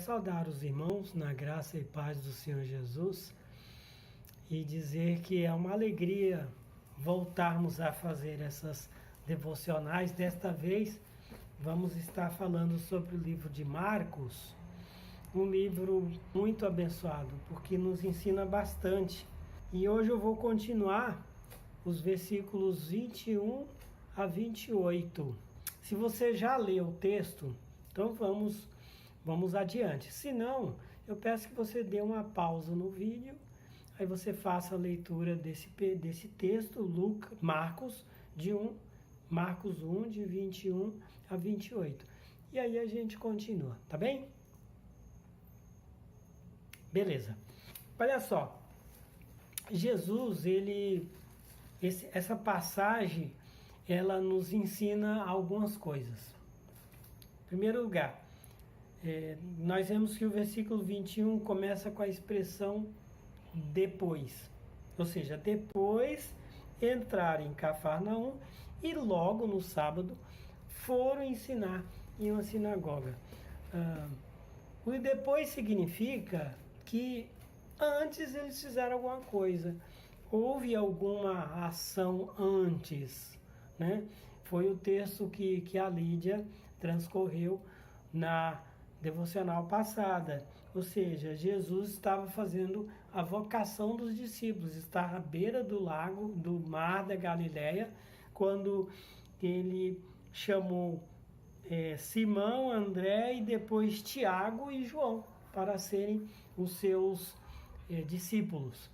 saudar os irmãos na graça e paz do Senhor Jesus e dizer que é uma alegria voltarmos a fazer essas devocionais. Desta vez vamos estar falando sobre o livro de Marcos, um livro muito abençoado, porque nos ensina bastante. E hoje eu vou continuar os versículos 21 a 28. Se você já leu o texto, então vamos adiante. Se não, eu peço que você dê uma pausa no vídeo, aí você faça a leitura desse texto, Marcos 1, de 21 a 28. E aí a gente continua, tá bem? Beleza. Olha só, Jesus, essa passagem, ela nos ensina algumas coisas. Em primeiro lugar, nós vemos que o versículo 21 começa com a expressão depois. Ou seja, depois entraram em Cafarnaum e logo no sábado foram ensinar em uma sinagoga. O depois significa que antes eles fizeram alguma coisa. Houve alguma ação antes, né? Foi o texto que a Lídia transcorreu na devocional passada. Ou seja, Jesus estava fazendo a vocação dos discípulos, estava à beira do lago, do mar da Galileia, quando ele chamou Simão, André e depois Tiago e João para serem os seus discípulos.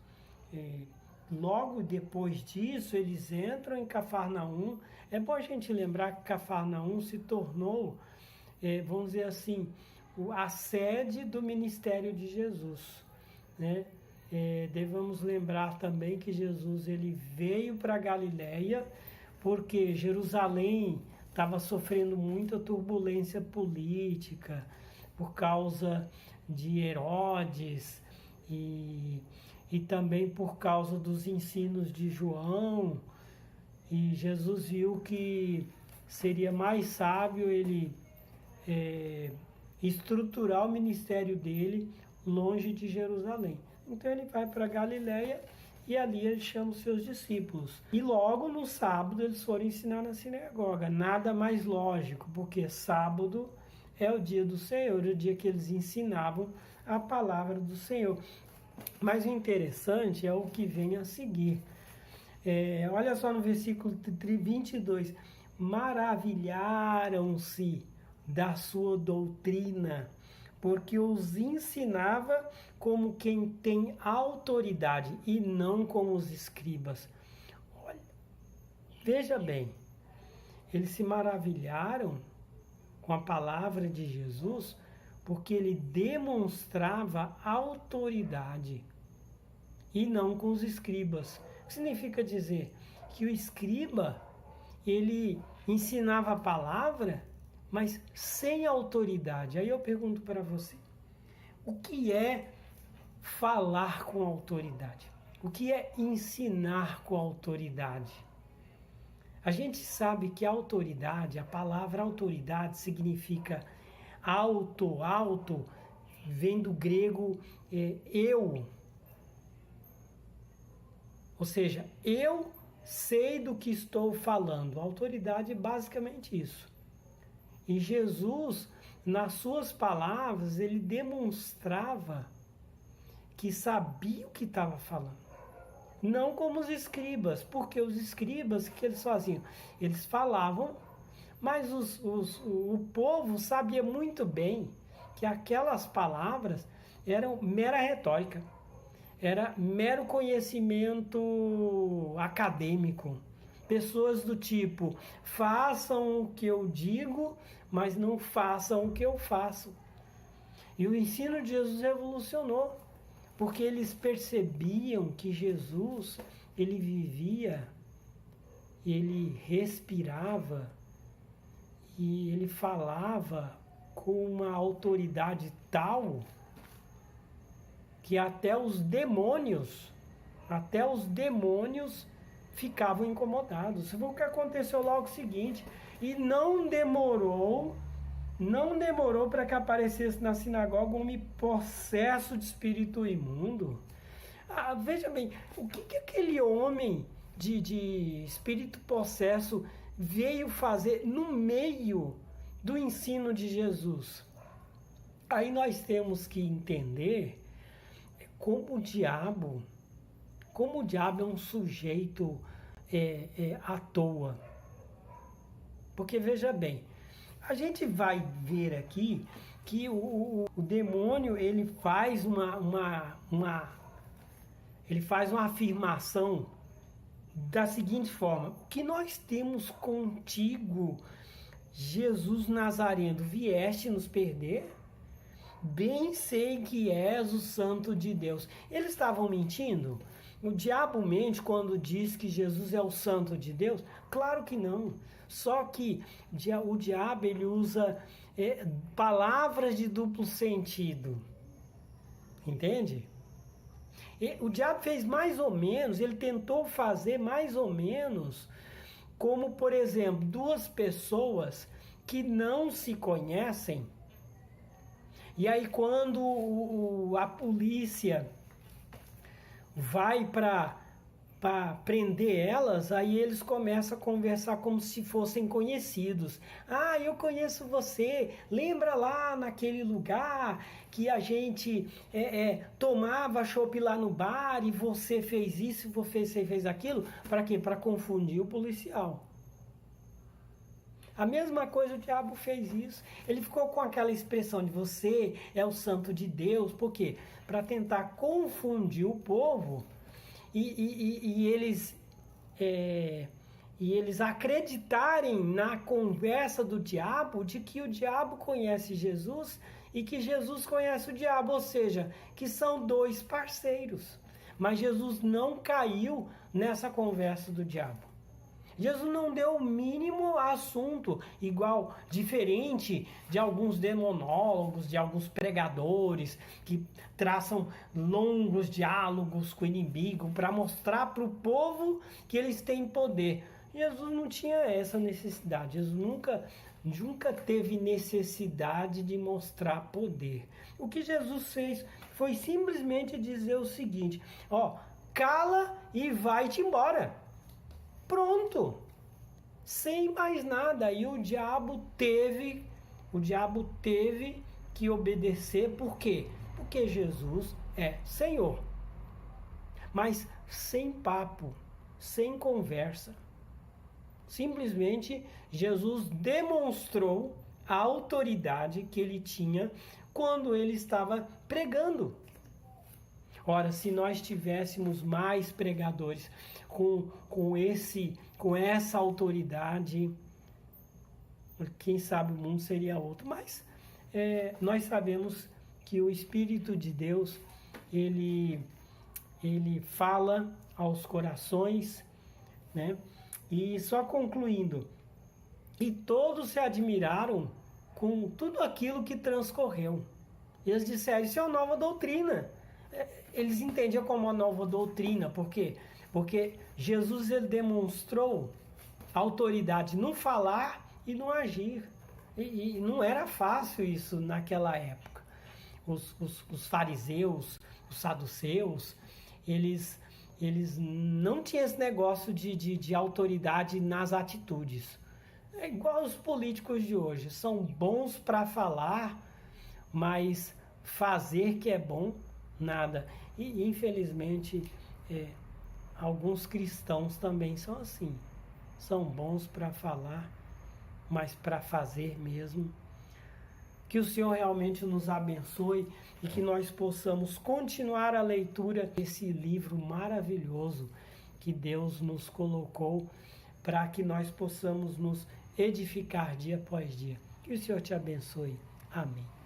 Logo depois disso, eles entram em Cafarnaum. É bom a gente lembrar que Cafarnaum se tornou, vamos dizer assim, a sede do ministério de Jesus, né? Devemos lembrar também que Jesus ele veio para a Galileia porque Jerusalém estava sofrendo muita turbulência política por causa de Herodes e também por causa dos ensinos de João. E Jesus viu que seria mais sábio ele estruturar o ministério dele longe de Jerusalém. Então ele vai para Galileia e ali ele chama os seus discípulos. E logo no sábado eles foram ensinar na sinagoga. Nada mais lógico, porque sábado é o dia do Senhor, o dia que eles ensinavam a palavra do Senhor. Mas o interessante é o que vem a seguir. Olha só no versículo 22. Maravilharam-se da sua doutrina, porque os ensinava como quem tem autoridade e não como os escribas. Olha, veja bem, eles se maravilharam com a palavra de Jesus porque ele demonstrava autoridade e não com os escribas. O que significa dizer? Que o escriba, ele ensinava a palavra, mas sem autoridade. Aí eu pergunto para você, o que é falar com autoridade? O que é ensinar com autoridade? A gente sabe que autoridade, a palavra autoridade significa alto, vem do grego eu. Ou seja, eu sei do que estou falando. Autoridade é basicamente isso. E Jesus, nas suas palavras, ele demonstrava que sabia o que estava falando. Não como os escribas, porque os escribas, o que eles faziam? Eles falavam, mas o povo sabia muito bem que aquelas palavras eram mera retórica, era mero conhecimento acadêmico. Pessoas do tipo, façam o que eu digo, mas não façam o que eu faço. E o ensino de Jesus revolucionou, porque eles percebiam que Jesus, ele vivia, ele respirava e ele falava com uma autoridade tal que até os demônios ficavam incomodados. Foi o que aconteceu logo o seguinte, e não demorou não demorou para que aparecesse na sinagoga um homem possesso de espírito imundo. Veja bem, o que aquele homem de espírito possesso veio fazer no meio do ensino de Jesus? Aí nós temos que entender como o diabo é um sujeito à toa. Porque veja bem, a gente vai ver aqui que o demônio ele faz uma afirmação da seguinte forma: o que nós temos contigo, Jesus Nazareno, vieste nos perder? Bem sei que és o Santo de Deus. Eles estavam mentindo? O diabo mente quando diz que Jesus é o Santo de Deus? Claro que não. Só que o diabo ele usa palavras de duplo sentido. Entende? O diabo fez mais ou menos, ele tentou fazer mais ou menos como, por exemplo, duas pessoas que não se conhecem. E aí quando a polícia vai para prender elas, aí eles começam a conversar como se fossem conhecidos. Eu conheço você, lembra lá naquele lugar que a gente tomava chopp lá no bar e você fez isso, você fez aquilo? Para quê? Para confundir o policial. A mesma coisa o diabo fez isso. Ele ficou com aquela expressão de você é o Santo de Deus. Por quê? Para tentar confundir o povo e eles acreditarem na conversa do diabo de que o diabo conhece Jesus e que Jesus conhece o diabo. Ou seja, que são dois parceiros. Mas Jesus não caiu nessa conversa do diabo. Jesus não deu o mínimo assunto, diferente de alguns demonólogos, de alguns pregadores que traçam longos diálogos com o inimigo para mostrar para o povo que eles têm poder. Jesus não tinha essa necessidade. Jesus nunca teve necessidade de mostrar poder. O que Jesus fez foi simplesmente dizer o seguinte: cala e vai-te embora. Pronto, sem mais nada. E o diabo teve que obedecer. Por quê? Porque Jesus é Senhor. Mas sem papo, sem conversa. Simplesmente Jesus demonstrou a autoridade que ele tinha quando ele estava pregando. Ora, se nós tivéssemos mais pregadores com essa autoridade, quem sabe o mundo seria outro. Mas nós sabemos que o Espírito de Deus, ele fala aos corações, né? E só concluindo, e todos se admiraram com tudo aquilo que transcorreu. Eles disseram: isso é uma nova doutrina. Eles entendiam como uma nova doutrina. Por quê? Porque Jesus ele demonstrou autoridade no falar e no agir. E não era fácil isso naquela época. Os fariseus, os saduceus, eles não tinham esse negócio de autoridade nas atitudes. É igual os políticos de hoje. São bons para falar, mas fazer que é bom, nada. E infelizmente alguns cristãos também são assim. São bons para falar, mas para fazer mesmo. Que o Senhor realmente nos abençoe e que nós possamos continuar a leitura desse livro maravilhoso que Deus nos colocou para que nós possamos nos edificar dia após dia. Que o Senhor te abençoe. Amém.